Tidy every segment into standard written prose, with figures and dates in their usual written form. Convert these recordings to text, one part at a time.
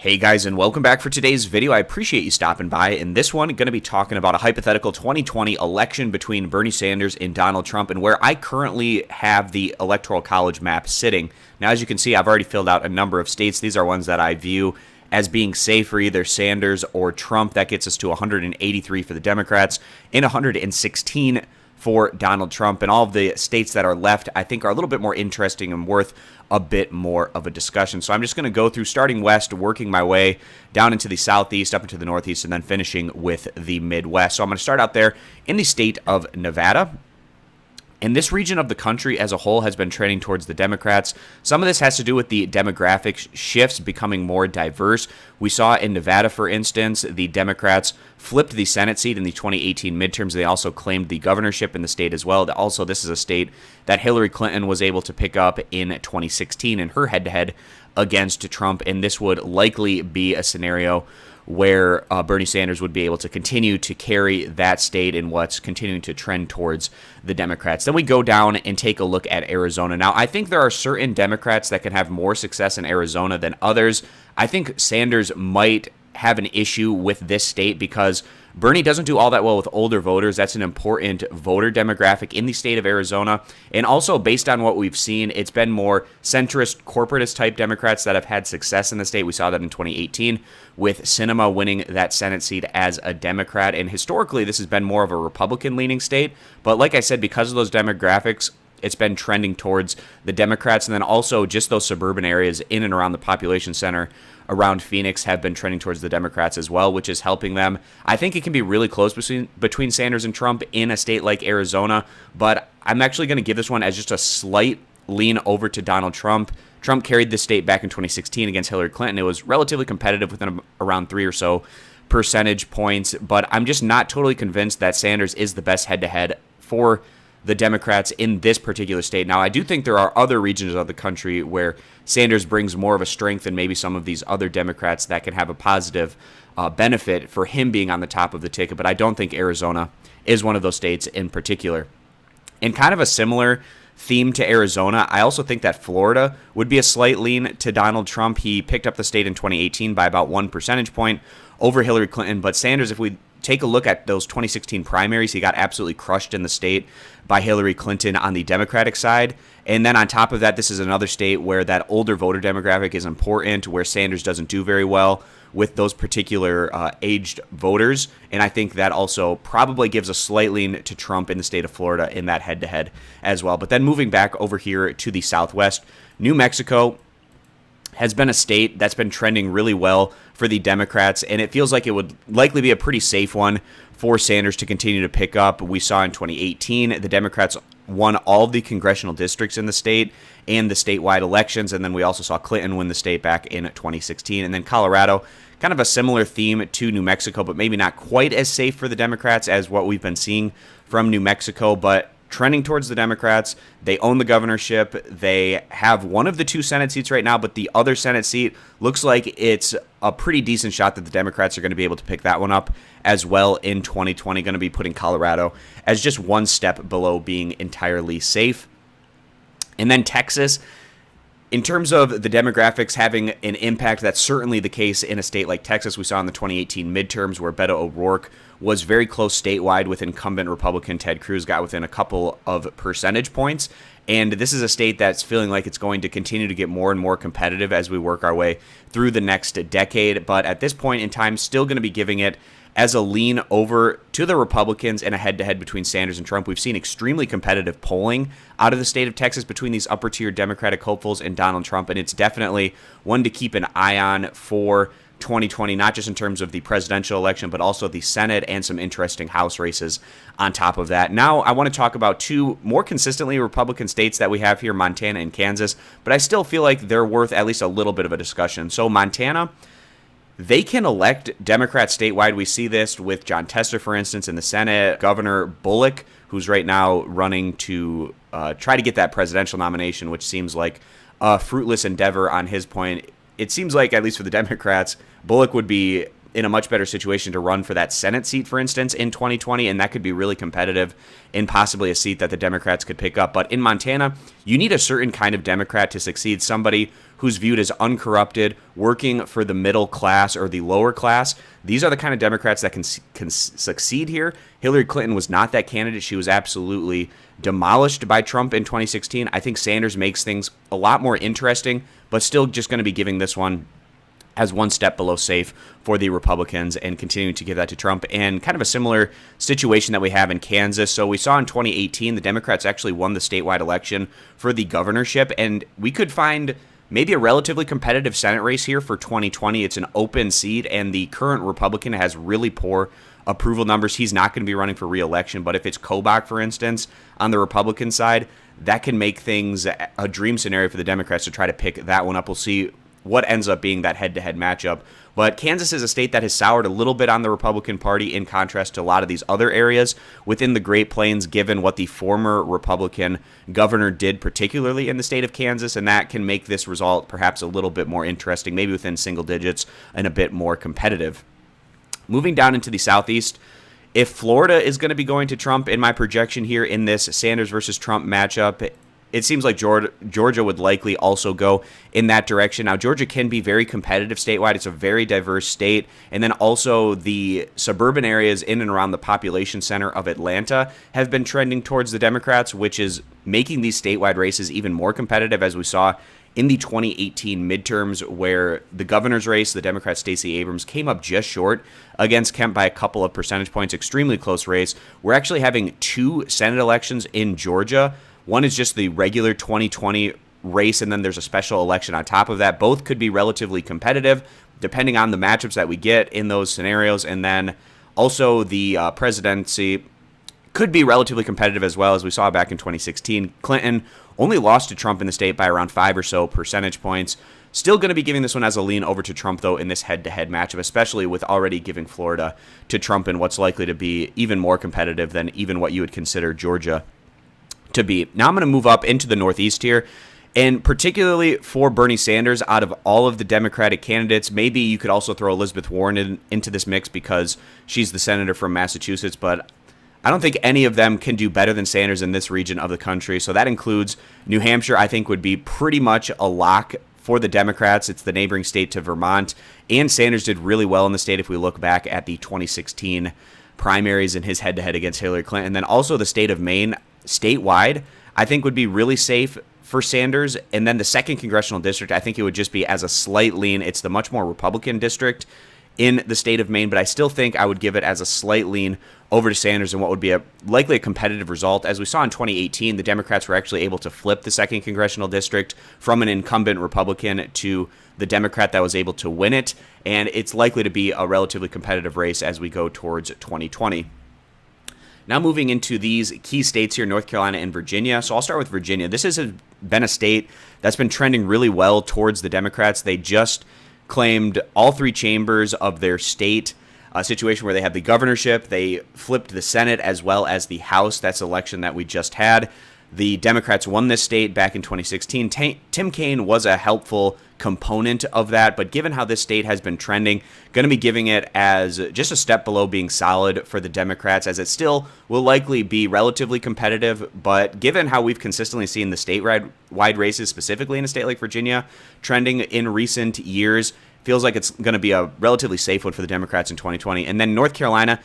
Hey guys, and welcome back for today's video. I appreciate you stopping by. In this one, I'm going to be talking about a hypothetical 2020 election between Bernie Sanders and Donald Trump, and where I currently have the Electoral College map sitting. Now, as you can see, I've already filled out a number of states. These are ones that I view as being safe for either Sanders or Trump. That gets us to 183 for the Democrats and 116 for Donald Trump. And all of the states that are left, I think, are a little bit more interesting and worth a bit more of a discussion. So I'm just going to go through starting west, working my way down into the southeast, up into the northeast, and then finishing with the Midwest. So I'm going to start out there in the state of Nevada. And this region of the country as a whole has been trending towards the Democrats. Some of this has to do with the demographic shifts becoming more diverse. We saw in Nevada, for instance, the Democrats flipped the Senate seat in the 2018 midterms. They also claimed the governorship in the state as well. Also, this is a state that Hillary Clinton was able to pick up in 2016 in her head-to-head against Trump. And this would likely be a scenario where Bernie Sanders would be able to continue to carry that state in what's continuing to trend towards the Democrats. Then we go down and take a look at Arizona. Now, I think there are certain Democrats that can have more success in Arizona than others. I think Sanders might have an issue with this state because Bernie doesn't do all that well with older voters. That's an important voter demographic in the state of Arizona. And also, based on what we've seen, it's been more centrist, corporatist type Democrats that have had success in the state. We saw that in 2018 with Sinema winning that Senate seat as a Democrat. And historically, this has been more of a Republican-leaning state. But like I said, because of those demographics, it's been trending towards the Democrats. And then also just those suburban areas in and around the population center around Phoenix have been trending towards the Democrats as well, which is helping them. I think it can be really close between Sanders and Trump in a state like Arizona, but I'm actually going to give this one as just a slight lean over to Donald Trump. Trump carried this state back in 2016 against Hillary Clinton. It was relatively competitive within around 3 or so percentage points, but I'm just not totally convinced that Sanders is the best head-to-head for the Democrats in this particular state. Now, I do think there are other regions of the country where Sanders brings more of a strength than maybe some of these other Democrats that can have a positive benefit for him being on the top of the ticket, but I don't think Arizona is one of those states in particular. And kind of a similar theme to Arizona, I also think that Florida would be a slight lean to Donald Trump. He picked up the state in 2018 by about 1 percentage point over Hillary Clinton, but Sanders, if we take a look at those 2016 primaries, he got absolutely crushed in the state by Hillary Clinton on the Democratic side. And then on top of that, this is another state where that older voter demographic is important, where Sanders doesn't do very well with those particular aged voters. And I think that also probably gives a slight lean to Trump in the state of Florida in that head-to-head as well. But then moving back over here to the Southwest, New Mexico has been a state that's been trending really well for the Democrats, and it feels like it would likely be a pretty safe one for Sanders to continue to pick up. We saw in 2018, the Democrats won all of the congressional districts in the state and the statewide elections, and then we also saw Clinton win the state back in 2016. And then Colorado, kind of a similar theme to New Mexico, but maybe not quite as safe for the Democrats as what we've been seeing from New Mexico, but trending towards the Democrats. They own the governorship. They have one of the 2 Senate seats right now, but the other Senate seat looks like it's a pretty decent shot that the Democrats are going to be able to pick that one up as well in 2020, going to be putting Colorado as just one step below being entirely safe. And then Texas, in terms of the demographics having an impact, that's certainly the case in a state like Texas. We saw in the 2018 midterms where Beto O'Rourke was very close statewide with incumbent Republican Ted Cruz, got within a couple of percentage points. And this is a state that's feeling like it's going to continue to get more and more competitive as we work our way through the next decade. But at this point in time, still going to be giving it as a lean over to the Republicans in a head-to-head between Sanders and Trump. We've seen extremely competitive polling out of the state of Texas between these upper-tier Democratic hopefuls and Donald Trump, and it's definitely one to keep an eye on for 2020, not just in terms of the presidential election, but also the Senate and some interesting House races on top of that. Now, I want to talk about 2 more consistently Republican states that we have here, Montana and Kansas, but I still feel like they're worth at least a little bit of a discussion. So Montana, they can elect Democrats statewide. We see this with John Tester, for instance, in the Senate. Governor Bullock, who's right now running to try to get that presidential nomination, which seems like a fruitless endeavor on his point. It seems like, at least for the Democrats, Bullock would be in a much better situation to run for that Senate seat, for instance, in 2020, and that could be really competitive and possibly a seat that the Democrats could pick up. But in Montana, you need a certain kind of Democrat to succeed, somebody who's viewed as uncorrupted, working for the middle class or the lower class. These are the kind of Democrats that can succeed here. Hillary Clinton was not that candidate. She was absolutely demolished by Trump in 2016. I think Sanders makes things a lot more interesting, but still just going to be giving this one as one step below safe for the Republicans and continuing to give that to Trump. And kind of a similar situation that we have in Kansas. So we saw in 2018, the Democrats actually won the statewide election for the governorship, and we could find maybe a relatively competitive Senate race here for 2020. It's an open seat, and the current Republican has really poor approval numbers. He's not going to be running for re-election, but if it's Kobach, for instance, on the Republican side, that can make things a dream scenario for the Democrats to try to pick that one up. We'll see what ends up being that head-to-head matchup. But Kansas is a state that has soured a little bit on the Republican Party in contrast to a lot of these other areas within the Great Plains, given what the former Republican governor did, particularly in the state of Kansas, and that can make this result perhaps a little bit more interesting, maybe within single digits and a bit more competitive. Moving down into the Southeast, if Florida is going to be going to Trump in my projection here in this Sanders versus Trump matchup, it seems like Georgia would likely also go in that direction. Now, Georgia can be very competitive statewide. It's a very diverse state. And then also the suburban areas in and around the population center of Atlanta have been trending towards the Democrats, which is making these statewide races even more competitive, as we saw in the 2018 midterms, where the governor's race, the Democrat Stacey Abrams, came up just short against Kemp by a couple of percentage points. Extremely close race. We're actually having two Senate elections in Georgia. One is just the regular 2020 race, and then there's a special election on top of that. Both could be relatively competitive, depending on the matchups that we get in those scenarios. And then also the presidency could be relatively competitive as well, as we saw back in 2016. Clinton only lost to Trump in the state by around 5 or so percentage points. Still going to be giving this one as a lean over to Trump, though, in this head-to-head matchup, especially with already giving Florida to Trump in what's likely to be even more competitive than even what you would consider Georgia to be. Now I'm going to move up into the Northeast here, and particularly for Bernie Sanders, out of all of the Democratic candidates, maybe you could also throw Elizabeth Warren into this mix because she's the senator from Massachusetts, but I don't think any of them can do better than Sanders in this region of the country. So that includes New Hampshire. I think would be pretty much a lock for the Democrats. It's the neighboring state to Vermont, and Sanders did really well in the state if we look back at the 2016 primaries and his head-to-head against Hillary Clinton. And then also the state of Maine, statewide, I think would be really safe for Sanders. And then the 2nd congressional district, I think it would just be as a slight lean. It's the much more Republican district in the state of Maine, but I still think I would give it as a slight lean over to Sanders in what would be likely a competitive result. As we saw in 2018, the Democrats were actually able to flip the 2nd congressional district from an incumbent Republican to the Democrat that was able to win it, and it's likely to be a relatively competitive race as we go towards 2020. Now moving into these key states here, North Carolina and Virginia. So I'll start with Virginia. This has been a state that's been trending really well towards the Democrats. They just claimed all 3 chambers of their state, a situation where they had the governorship, they flipped the Senate as well as the House. That's the election that we just had. The Democrats won this state back in 2016. Tim Kaine was a helpful component of that, but given how this state has been trending, going to be giving it as just a step below being solid for the Democrats, as it still will likely be relatively competitive. But given how we've consistently seen the statewide races, specifically in a state like Virginia, trending in recent years, feels like it's going to be a relatively safe one for the Democrats in 2020. And then North Carolina,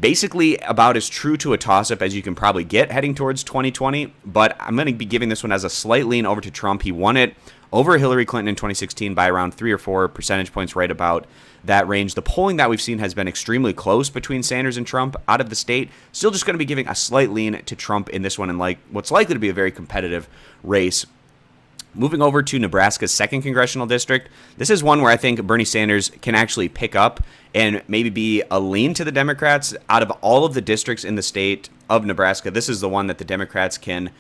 basically about as true to a toss-up as you can probably get heading towards 2020, but I'm going to be giving this one as a slight lean over to Trump. He won it over Hillary Clinton in 2016 by around 3 or 4 percentage points, right about that range. The polling that we've seen has been extremely close between Sanders and Trump out of the state. Still just going to be giving a slight lean to Trump in this one, and like what's likely to be a very competitive race. Moving over to Nebraska's 2nd congressional district, this is one where I think Bernie Sanders can actually pick up and maybe be a lean to the Democrats. Out of all of the districts in the state of Nebraska, this is the one that the Democrats can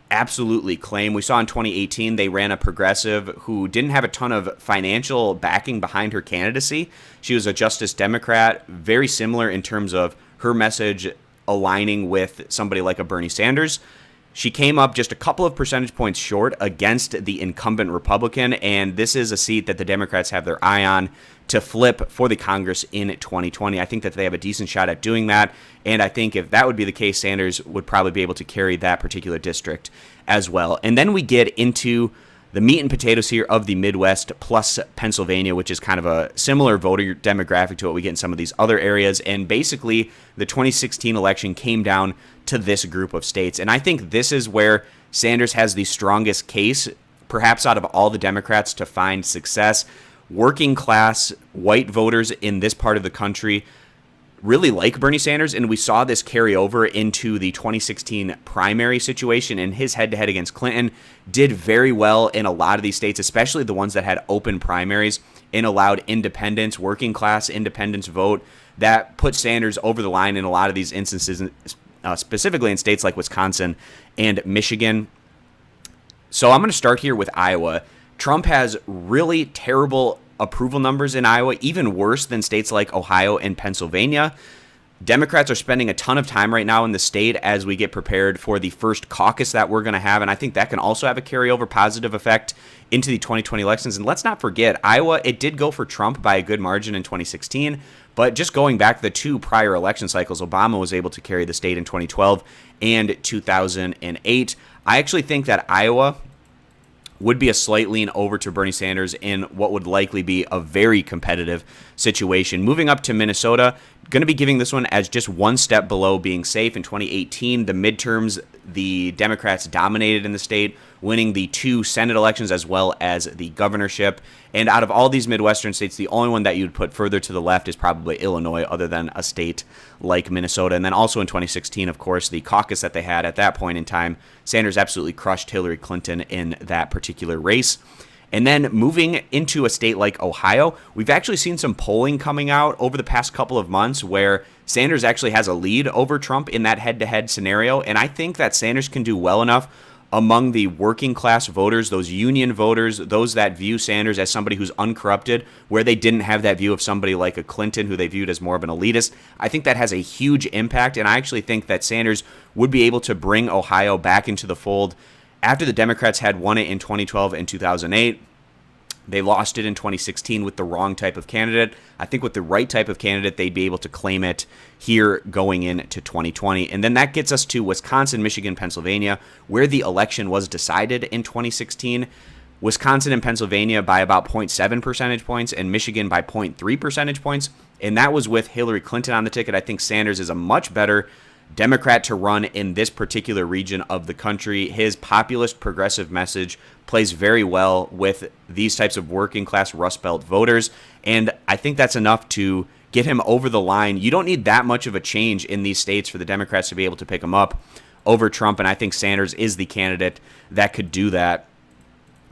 absolutely claim. We saw in 2018 they ran a progressive who didn't have a ton of financial backing behind her candidacy. She was a Justice Democrat, very similar in terms of her message aligning with somebody like a Bernie Sanders. She came up just a couple of percentage points short against the incumbent Republican, and this is a seat that the Democrats have their eye on to flip for the Congress in 2020. I think that they have a decent shot at doing that, and I think if that would be the case, Sanders would probably be able to carry that particular district as well. And then we get into the meat and potatoes here of the Midwest plus Pennsylvania, which is kind of a similar voter demographic to what we get in some of these other areas. And basically, the 2016 election came down to this group of states. And I think this is where Sanders has the strongest case, perhaps out of all the Democrats, to find success. Working class white voters in this part of the country really like Bernie Sanders, and we saw this carry over into the 2016 primary situation, and his head-to-head against Clinton did very well in a lot of these states, especially the ones that had open primaries and allowed independents, working class independents vote. That put Sanders over the line in a lot of these instances, specifically in states like Wisconsin and Michigan. So I'm going to start here with Iowa. Trump has really terrible approval numbers in Iowa, even worse than states like Ohio and Pennsylvania. Democrats are spending a ton of time right now in the state as we get prepared for the first caucus that we're going to have, and I think that can also have a carryover positive effect into the 2020 elections. And let's not forget, Iowa, it did go for Trump by a good margin in 2016, but just going back the two prior election cycles, Obama was able to carry the state in 2012 and 2008. I actually think that Iowa would be a slight lean over to Bernie Sanders in what would likely be a very competitive situation. Moving up to Minnesota, going to be giving this one as just one step below being safe. In 2018, the midterms, the Democrats dominated in the state, winning the 2 Senate elections as well as the governorship. And out of all these Midwestern states, the only one that you'd put further to the left is probably Illinois, other than a state like Minnesota. And then also in 2016, of course, the caucus that they had at that point in time, Sanders absolutely crushed Hillary Clinton in that particular race. And then moving into a state like Ohio, we've actually seen some polling coming out over the past couple of months where Sanders actually has a lead over Trump in that head-to-head scenario. And I think that Sanders can do well enough among the working class voters, those union voters, those that view Sanders as somebody who's uncorrupted, where they didn't have that view of somebody like a Clinton who they viewed as more of an elitist. I think that has a huge impact, and I actually think that Sanders would be able to bring Ohio back into the fold. After the Democrats had won it in 2012 and 2008, they lost it in 2016 with the wrong type of candidate. I think with the right type of candidate, they'd be able to claim it here going into 2020. And then that gets us to Wisconsin, Michigan, Pennsylvania, where the election was decided in 2016. Wisconsin and Pennsylvania by about 0.7 percentage points and Michigan by 0.3 percentage points. And that was with Hillary Clinton on the ticket. I think Sanders is a much better Democrat to run in this particular region of the country. His populist progressive message plays very well with these types of working class Rust Belt voters, and I think that's enough to get him over the line. You don't need that much of a change in these states for the Democrats to be able to pick him up over Trump, and I think Sanders is the candidate that could do that.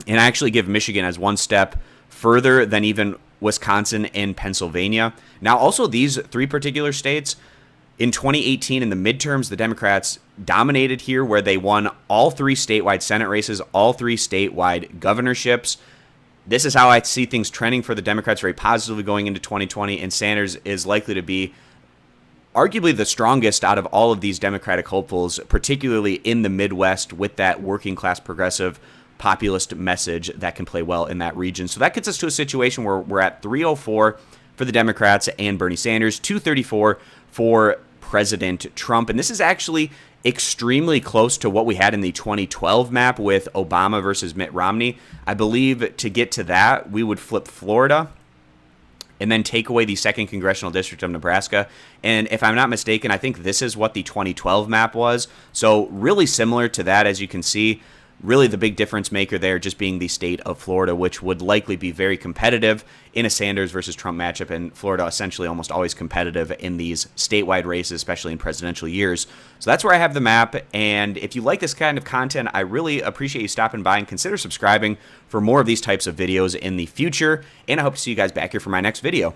And I actually give Michigan as one step further than even Wisconsin and Pennsylvania. Now, also these 3 particular states, in 2018, in the midterms, the Democrats dominated here, where they won all 3 statewide Senate races, all 3 statewide governorships. This is how I see things trending for the Democrats very positively going into 2020, and Sanders is likely to be arguably the strongest out of all of these Democratic hopefuls, particularly in the Midwest with that working class progressive populist message that can play well in that region. So that gets us to a situation where we're at 304 for the Democrats and Bernie Sanders, 234 for President Trump. And this is actually extremely close to what we had in the 2012 map with Obama versus Mitt Romney. I believe to get to that, we would flip Florida and then take away the 2nd Congressional District of Nebraska. And if I'm not mistaken, I think this is what the 2012 map was. So really similar to that, as you can see. Really the big difference maker there just being the state of Florida, which would likely be very competitive in a Sanders versus Trump matchup, and Florida essentially almost always competitive in these statewide races, especially in presidential years. So that's where I have the map, and if you like this kind of content, I really appreciate you stopping by and consider subscribing for more of these types of videos in the future, and I hope to see you guys back here for my next video.